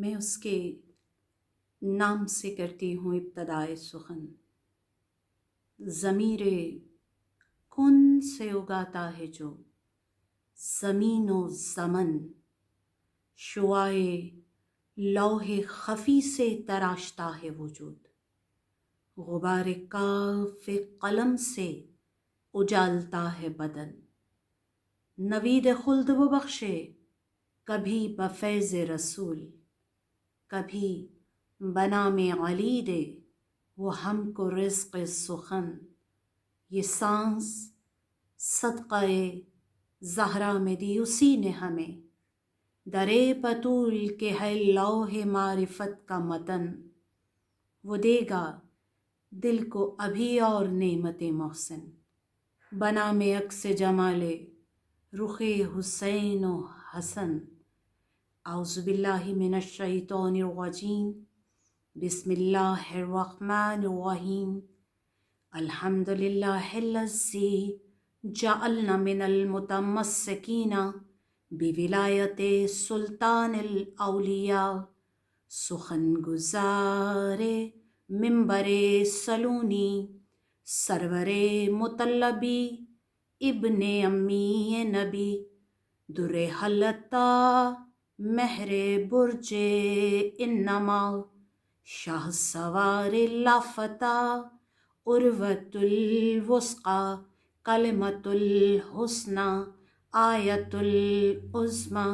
میں اس کے نام سے کرتی ہوں ابتدائے سخن۔ ضمیر کن سے اگاتا ہے جو زمین و زمن، شعاع لوح خفی سے تراشتا ہے وجود، غبار کاف قلم سے اجالتا ہے بدن۔ نوید خلد وہ بخشے کبھی بفیض رسول، کبھی بنام علی دے وہ ہم کو رزق سخن۔ یہ سانس صدقہ زہرا میں دی اسی نے ہمیں، درے بطول کے ہے لوح معرفت کا متن۔ وہ دے گا دل کو ابھی اور نعمت محسن، بنام عکس جمال رخ حسین و حسن۔ اعوذ باللہ من الشیطان الرجیم، بسم اللہ الرحمن الرحیم۔ الحمد للہ الذی جعلنا من المتمسکین بولایت سلطان الاولیاء۔ سخن گزار منبر سلونی، سرور مطلبی ابن امی نبی، در حلتا مہر برج انما، شاہ سوار لافتہ عروۃ الوثقی، کلمۃ الحسنی آیۃ العظمی،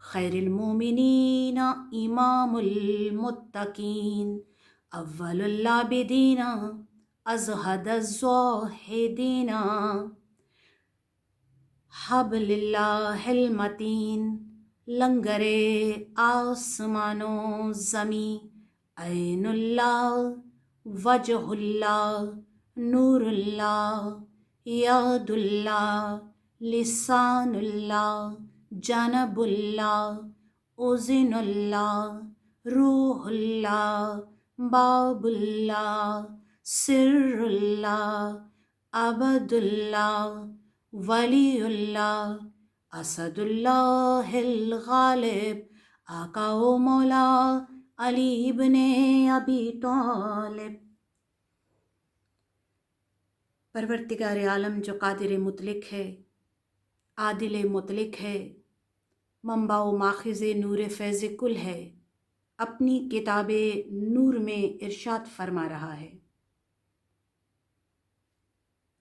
خیر المومنین امام المتقین، اول العابدین ازہد الزاہدین، حبل اللہ المتین، لنگر آسمان و زمین، عین اللہ وجہ اللہ، نور اللہ، یاد اللہ، لسان اللہ، جانب اللہ، اذن اللہ، روح اللہ، باب اللہ، سر اللہ، عبد اللہ، ولی اللہ، اسد اللہ الغالب، آقا و مولا علی ابن ابی طالب۔ پروردگار عالم جو قادر مطلق ہے، عادل مطلق ہے، منبع و ماخذ نور فیض کل ہے، اپنی کتاب نور میں ارشاد فرما رہا ہے،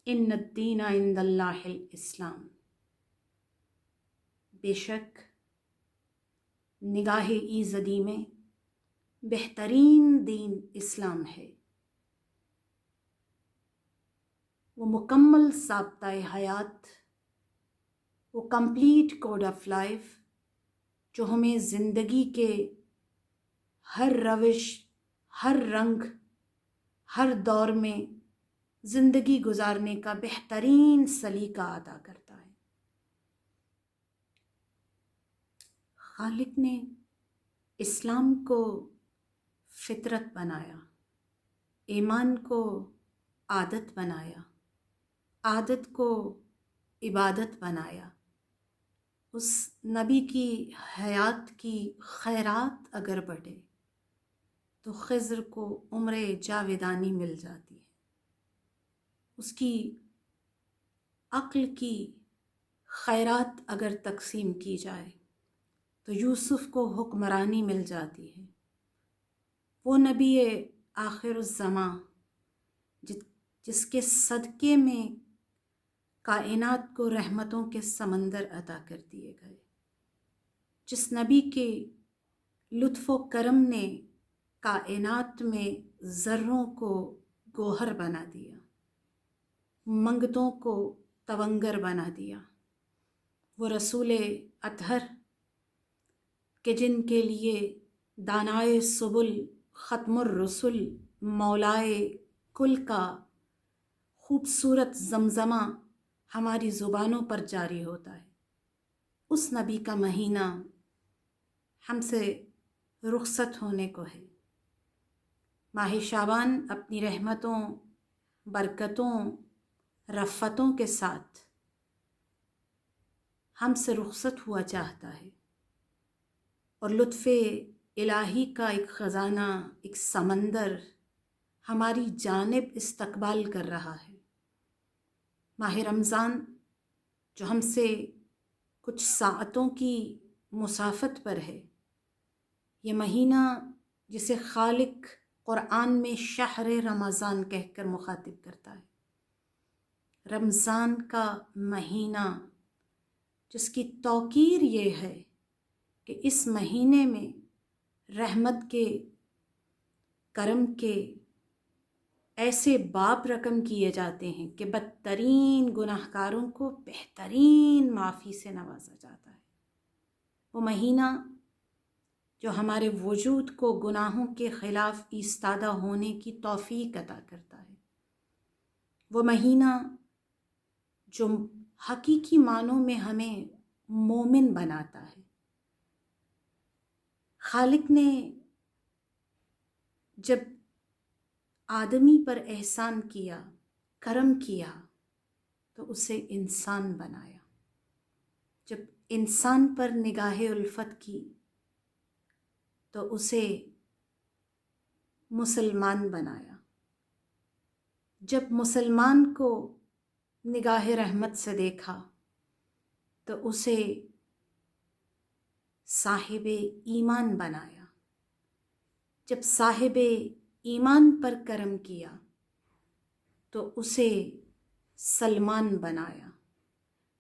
ان الدین عند اللہ الاسلام۔ بے شک نگاہ ایزدی میں بہترین دین اسلام ہے، وہ مکمل ضابطۂ حیات، وہ کمپلیٹ کوڈ آف لائف جو ہمیں زندگی کے ہر روش، ہر رنگ، ہر دور میں زندگی گزارنے کا بہترین سلیقہ عطا کرتا ہے۔ خالق نے اسلام کو فطرت بنایا، ایمان کو عادت بنایا، عادت کو عبادت بنایا۔ اس نبی کی حیات کی خیرات اگر بڑھے تو خضر کو عمر جاویدانی مل جاتی ہے، اس کی عقل کی خیرات اگر تقسیم کی جائے تو یوسف کو حکمرانی مل جاتی ہے۔ وہ نبی آخر الزماں جس کے صدقے میں کائنات کو رحمتوں کے سمندر عطا کر دیے گئے، جس نبی کے لطف و کرم نے کائنات میں ذروں کو گوہر بنا دیا، منگتوں کو تونگر بنا دیا، وہ رسول اطہر کہ جن کے لیے دانائے سبل، ختم الرسل، مولائے کل کا خوبصورت زمزمہ ہماری زبانوں پر جاری ہوتا ہے۔ اس نبی کا مہینہ ہم سے رخصت ہونے کو ہے۔ ماہ شعبان اپنی رحمتوں، برکتوں، رفتوں کے ساتھ ہم سے رخصت ہوا چاہتا ہے، اور لطف الہی کا ایک خزانہ، ایک سمندر ہماری جانب استقبال کر رہا ہے۔ ماہ رمضان جو ہم سے کچھ ساعتوں کی مسافت پر ہے، یہ مہینہ جسے خالق قرآن میں شہر رمضان کہہ کر مخاطب کرتا ہے، رمضان کا مہینہ جس کی توقیر یہ ہے کہ اس مہینے میں رحمت کے، کرم کے ایسے باب رقم کیے جاتے ہیں کہ بدترین گناہ گاروں کو بہترین معافی سے نوازا جاتا ہے۔ وہ مہینہ جو ہمارے وجود کو گناہوں کے خلاف ایستادہ ہونے کی توفیق عطا کرتا ہے، وہ مہینہ جو حقیقی معنوں میں ہمیں مومن بناتا ہے۔ خالق نے جب آدمی پر احسان کیا، کرم کیا، تو اسے انسان بنایا۔ جب انسان پر نگاہ الفت کی تو اسے مسلمان بنایا۔ جب مسلمان کو نگاہ رحمت سے دیکھا تو اسے صاحب ایمان بنایا۔ جب صاحب ایمان پر کرم کیا تو اسے سلمان بنایا۔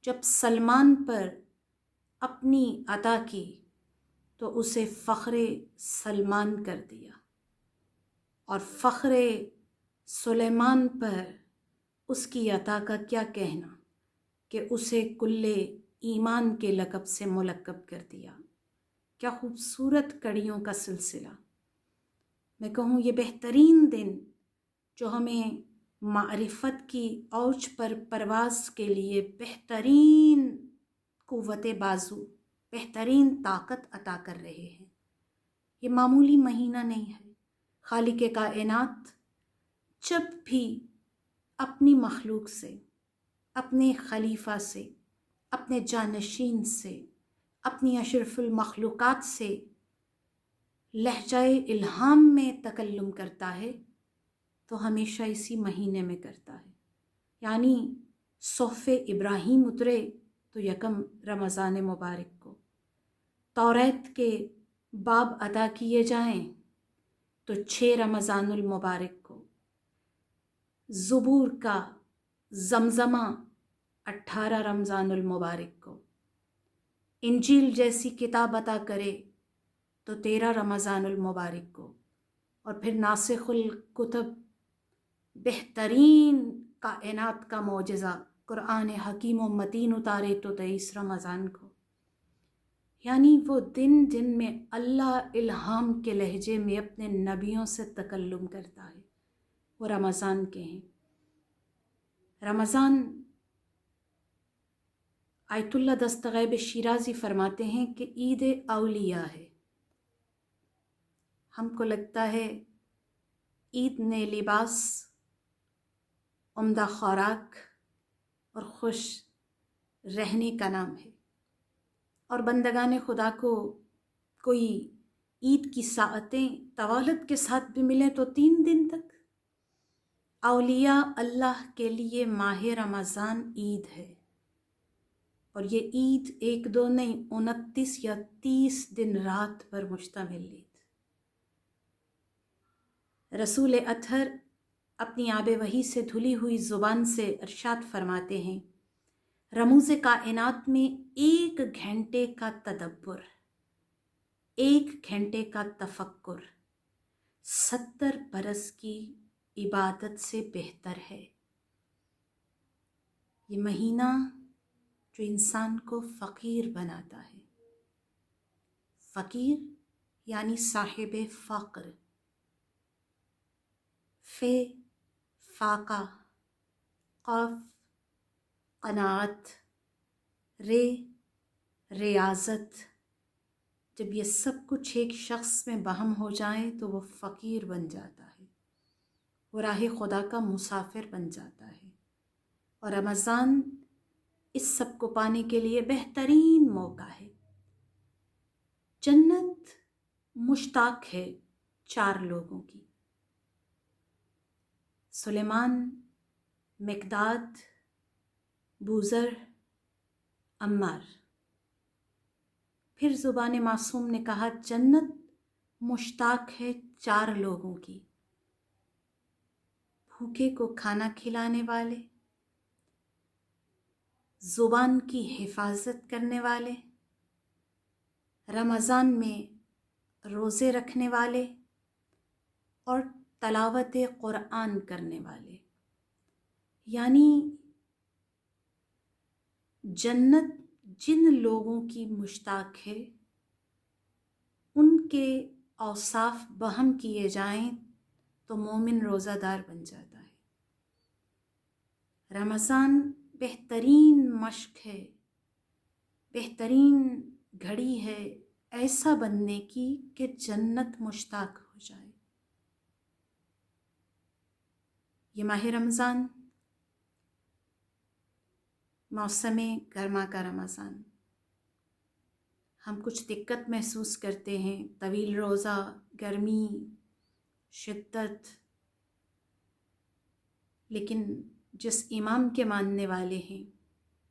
جب سلمان پر اپنی عطا کی تو اسے فخر سلمان کر دیا، اور فخر سلیمان پر اس کی عطا کا کیا کہنا کہ اسے کل ایمان کے لقب سے ملقب کر دیا۔ کیا خوبصورت کڑیوں کا سلسلہ! میں کہوں یہ بہترین دن جو ہمیں معرفت کی اوج پر پرواز کے لیے بہترین قوت بازو، بہترین طاقت عطا کر رہے ہیں، یہ معمولی مہینہ نہیں ہے۔ خالق کائنات جب بھی اپنی مخلوق سے، اپنے خلیفہ سے، اپنے جانشین سے، اپنی اشرف المخلوقات سے لہجہ الہام میں تکلم کرتا ہے تو ہمیشہ اسی مہینے میں کرتا ہے۔ یعنی صحف ابراہیم اترے تو یکم رمضان مبارک کو، توریت کے باب عطا کیے جائیں تو 6 رمضان المبارک کو، زبور کا زمزمہ 18 رمضان المبارک کو، انجیل جیسی کتاب عطا کرے تو 13 رمضان المبارک کو، اور پھر ناسخ الکتب بہترین کائنات کا معجزہ قرآن حکیم و متین اتارے تو 23 رمضان کو۔ یعنی وہ دن جن میں اللہ الہام کے لہجے میں اپنے نبیوں سے تکلم کرتا ہے، وہ رمضان کے ہیں۔ رمضان، آیت اللہ دستغیب شیرازی فرماتے ہیں کہ عید اولیاء ہے۔ ہم کو لگتا ہے عید نے لباس، عمدہ خوراک اور خوش رہنے کا نام ہے، اور بندگان خدا کو کوئی عید کی ساعتیں طوالت کے ساتھ بھی ملیں تو 3 دن تک۔ اولیاء اللہ کے لیے ماہ رمضان عید ہے، اور یہ عید 1 2 نہیں، 29 یا 30 دن رات پر مشتمل عید۔ رسول اطہر اپنی آب وحی سے دھلی ہوئی زبان سے ارشاد فرماتے ہیں، رموز کائنات میں 1 گھنٹے کا تدبر، 1 گھنٹے کا تفکر 70 برس کی عبادت سے بہتر ہے۔ یہ مہینہ جو انسان کو فقیر بناتا ہے، فقیر یعنی صاحب فقر، فاقہ، قاف قناعت، ریاضت، جب یہ سب کچھ ایک شخص میں بہم ہو جائیں تو وہ فقیر بن جاتا ہے، وہ راہ خدا کا مسافر بن جاتا ہے۔ اور رمضان اس سب کو پانے کے لیے بہترین موقع ہے۔ جنت مشتاق ہے 4 لوگوں کی: سلیمان، مقداد، بوذر، عمار۔ پھر زبان معصوم نے کہا جنت مشتاق ہے 4 لوگوں کی: بھوکے کو کھانا کھلانے والے، زبان کی حفاظت کرنے والے، رمضان میں روزے رکھنے والے، اور تلاوت قرآن کرنے والے۔ یعنی جنت جن لوگوں کی مشتاق ہے ان کے اوصاف بہم کیے جائیں تو مومن روزہ دار بن جاتا ہے۔ رمضان بہترین مشق ہے، بہترین گھڑی ہے ایسا بننے کی کہ جنت مشتاق ہو جائے۔ یہ ماہ رمضان، موسم گرما کا رمضان، ہم کچھ دقت محسوس کرتے ہیں، طویل روزہ، گرمی، شدت، لیکن جس امام کے ماننے والے ہیں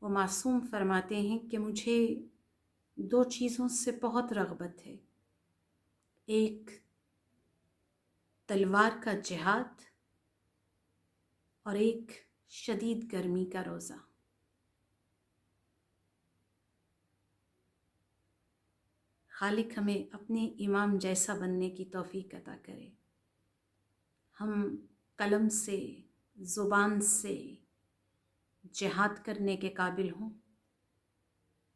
وہ معصوم فرماتے ہیں کہ مجھے 2 چیزوں سے بہت رغبت ہے: ایک تلوار کا جہاد اور ایک شدید گرمی کا روزہ۔ خالق ہمیں اپنے امام جیسا بننے کی توفیق عطا کرے، ہم قلم سے، زبان سے جہاد کرنے کے قابل ہوں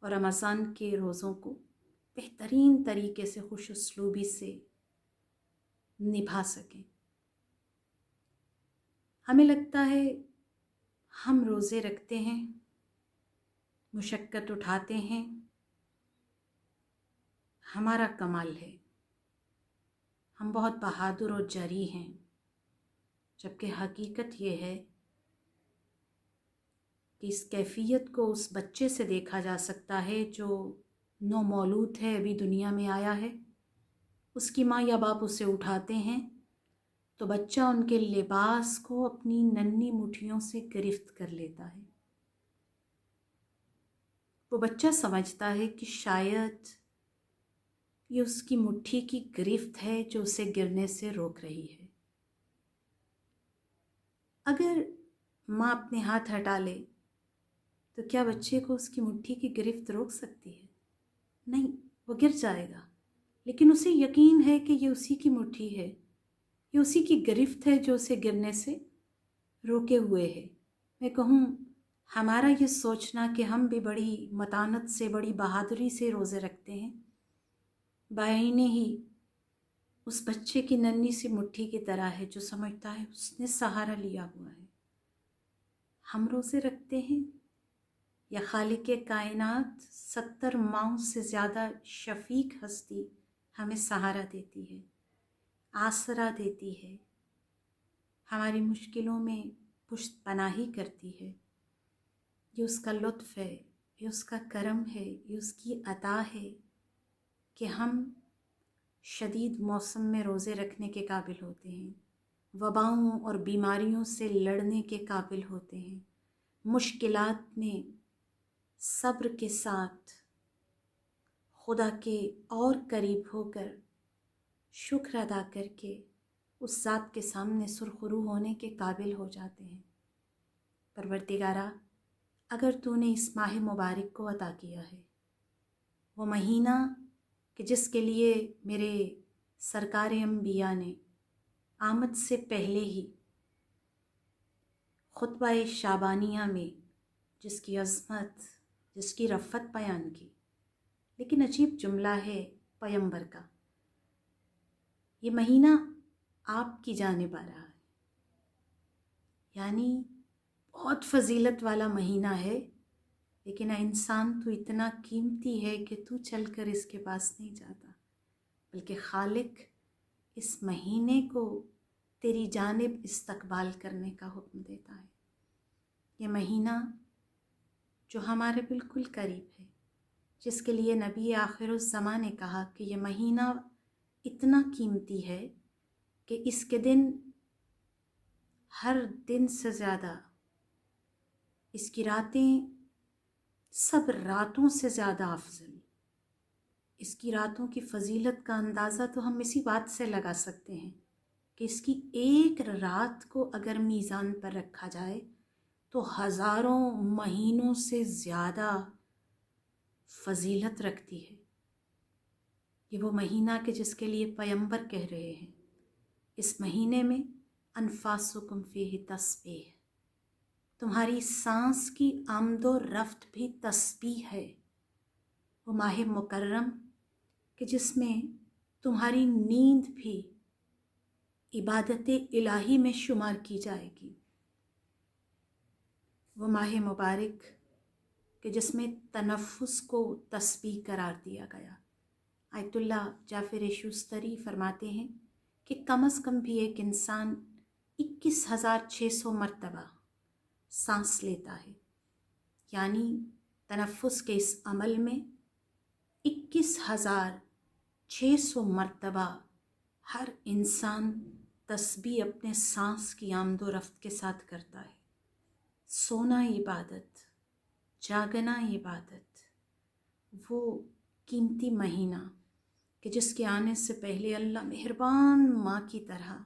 اور رمضان کے روزوں کو بہترین طریقے سے خوش اسلوبی سے نبھا سکیں۔ ہمیں لگتا ہے ہم روزے رکھتے ہیں، مشقت اٹھاتے ہیں، ہمارا کمال ہے، ہم بہت بہادر اور جری ہیں، جبکہ حقیقت یہ ہے کہ اس کیفیت کو اس بچے سے دیکھا جا سکتا ہے جو نومولود ہے، ابھی دنیا میں آیا ہے۔ اس کی ماں یا باپ اسے اٹھاتے ہیں تو بچہ ان کے لباس کو اپنی ننھی مٹھیوں سے گرفت کر لیتا ہے۔ وہ بچہ سمجھتا ہے کہ شاید یہ اس کی مٹھی کی گرفت ہے جو اسے گرنے سے روک رہی ہے۔ اگر ماں اپنے ہاتھ ہٹا لے تو کیا بچے کو اس کی مٹھی کی گرفت روک سکتی ہے؟ نہیں، وہ گر جائے گا، لیکن اسے یقین ہے کہ یہ اسی کی مٹھی ہے، یہ اسی کی گرفت ہے جو اسے گرنے سے روکے ہوئے ہے۔ میں کہوں ہمارا یہ سوچنا کہ ہم بھی بڑی متانت سے، بڑی بہادری سے روزے رکھتے ہیں، بعینے ہی اس بچے کی ننھی سی مٹھی کی طرح ہے جو سمجھتا ہے اس نے سہارا لیا ہوا ہے۔ ہم روزے رکھتے ہیں یا خالق کائنات 70 ماؤں سے زیادہ شفیق ہستی ہمیں سہارا دیتی ہے، آسرا دیتی ہے، ہماری مشکلوں میں پشت پناہی کرتی ہے۔ یہ اس کا لطف ہے، یہ اس کا کرم ہے، یہ اس کی عطا ہے کہ ہم شدید موسم میں روزے رکھنے کے قابل ہوتے ہیں، وباؤں اور بیماریوں سے لڑنے کے قابل ہوتے ہیں، مشکلات میں صبر کے ساتھ خدا کے اور قریب ہو کر شکر ادا کر کے اس ذات کے سامنے سرخرو ہونے کے قابل ہو جاتے ہیں۔ پروردگارا، اگر تو نے اس ماہ مبارک کو عطا کیا ہے، وہ مہینہ کہ جس کے لیے میرے سرکار انبیاء نے آمد سے پہلے ہی خطبہ شعبانیہ میں جس کی عظمت، جس کی رفعت بیان کی، لیکن عجیب جملہ ہے پیغمبر کا، یہ مہینہ آپ کی جانب آ رہا ہے، یعنی بہت فضیلت والا مہینہ ہے، لیکن انسان تو اتنا قیمتی ہے کہ تو چل کر اس کے پاس نہیں جاتا، بلکہ خالق اس مہینے کو تیری جانب استقبال کرنے کا حکم دیتا ہے۔ یہ مہینہ جو ہمارے بالکل قریب ہے، جس کے لیے نبی آخر الزماں نے کہا کہ یہ مہینہ اتنا قیمتی ہے کہ اس کے دن ہر دن سے زیادہ، اس کی راتیں سب راتوں سے زیادہ افضل۔ اس کی راتوں کی فضیلت کا اندازہ تو ہم اسی بات سے لگا سکتے ہیں کہ اس کی ایک رات کو اگر میزان پر رکھا جائے تو ہزاروں مہینوں سے زیادہ فضیلت رکھتی ہے۔ یہ وہ مہینہ کہ جس کے لیے پیغمبر کہہ رہے ہیں اس مہینے میں انفاسکم فیہ تسبیح، تمہاری سانس کی آمد و رفت بھی تسبیح ہے۔ وہ ماہ مکرم کہ جس میں تمہاری نیند بھی عبادت الہی میں شمار کی جائے گی۔ وہ ماہ مبارک کہ جس میں تنفس کو تسبیح قرار دیا گیا۔ آیت اللہ جعفر شوستری فرماتے ہیں کہ کم از کم بھی ایک انسان 21,600 مرتبہ سانس لیتا ہے، یعنی تنفس کے اس عمل میں 21,600 مرتبہ ہر انسان تسبیح اپنے سانس کی آمد و رفت کے ساتھ کرتا ہے۔ سونا عبادت، جاگنا عبادت، وہ قیمتی مہینہ کہ جس کے آنے سے پہلے اللہ مہربان ماں کی طرح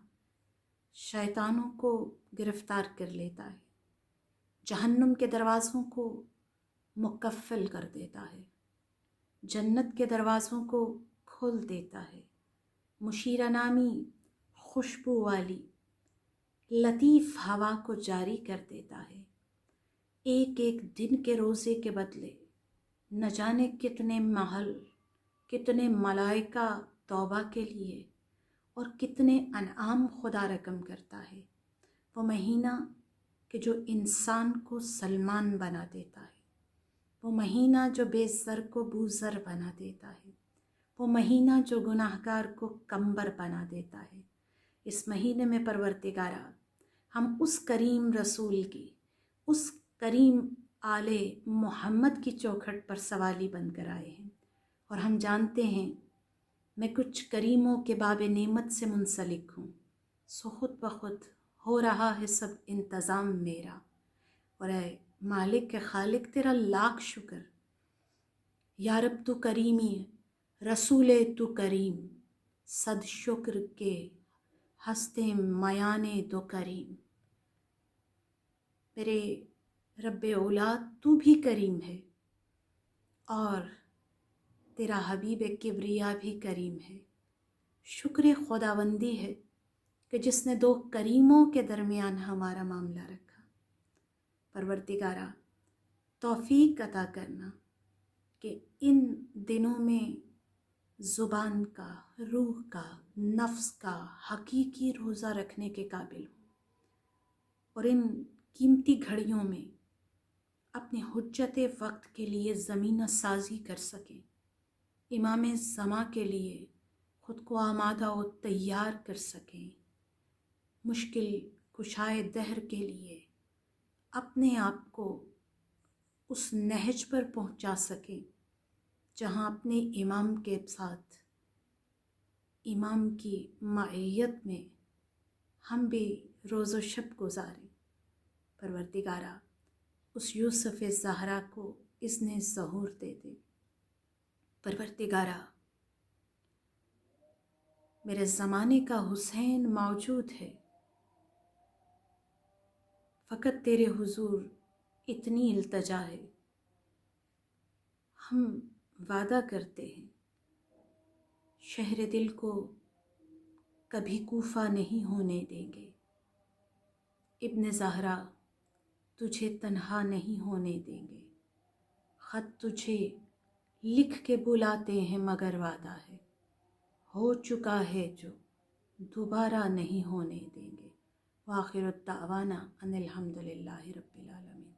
شیطانوں کو گرفتار کر لیتا ہے، جہنم کے دروازوں کو مقفل کر دیتا ہے، جنت کے دروازوں کو کھول دیتا ہے، مشیرہ نامی خوشبو والی لطیف ہوا کو جاری کر دیتا ہے۔ ایک ایک دن کے روزے کے بدلے نہ جانے کتنے محل، کتنے ملائکہ توبہ کے لیے اور کتنے انعام خدا رقم کرتا ہے۔ وہ مہینہ کہ جو انسان کو سلمان بنا دیتا ہے، وہ مہینہ جو بے زر کو بوزر بنا دیتا ہے، وہ مہینہ جو گناہگار کو کمبر بنا دیتا ہے۔ اس مہینے میں پروردگارا ہم اس کریم رسول کی، اس کریم آل محمد کی چوکھٹ پر سوالی بن کر آئے ہیں، اور ہم جانتے ہیں میں کچھ کریموں کے باب نعمت سے منسلک ہوں، سو خود بخود ہو رہا ہے سب انتظام میرا۔ اور اے مالک کے خالق تیرا لاکھ شکر، یا رب تو کریمی ہے، رسول تو کریم، صد شکر کے ہستے میانے دو کریم۔ میرے رب اولاد تو بھی کریم ہے، اور تیرا حبیب کبریا بھی کریم ہے۔ شکر خداوندی ہے کہ جس نے دو کریموں کے درمیان ہمارا معاملہ رکھا۔ پروردگارا توفیق عطا کرنا کہ ان دنوں میں زبان کا، روح کا، نفس کا حقیقی روزہ رکھنے کے قابل ہوں، اور ان قیمتی گھڑیوں میں اپنے حجت وقت کے لیے زمینہ سازی کر سکیں، امام زماں کے لیے خود کو آمادہ و تیار کر سکیں، مشکل کشائے دہر کے لیے اپنے آپ کو اس نہج پر پہنچا سکیں جہاں اپنے امام کے ساتھ، امام کی معیت میں ہم بھی روز و شب گزاریں۔ پروردگارا اس یوسف زہرا کو اذن ظہور دے دے۔ پروردگارا میرے زمانے کا حسین موجود ہے، فقط تیرے حضور اتنی التجا ہے، ہم وعدہ کرتے ہیں شہر دل کو کبھی کوفہ نہیں ہونے دیں گے، ابن زہرا تجھے تنہا نہیں ہونے دیں گے، خط تجھے لکھ کے بلاتے ہیں مگر وعدہ ہے، ہو چکا ہے جو دوبارہ نہیں ہونے دیں گے۔ وآخر الدعوانا ان الحمد للہ رب العالمین۔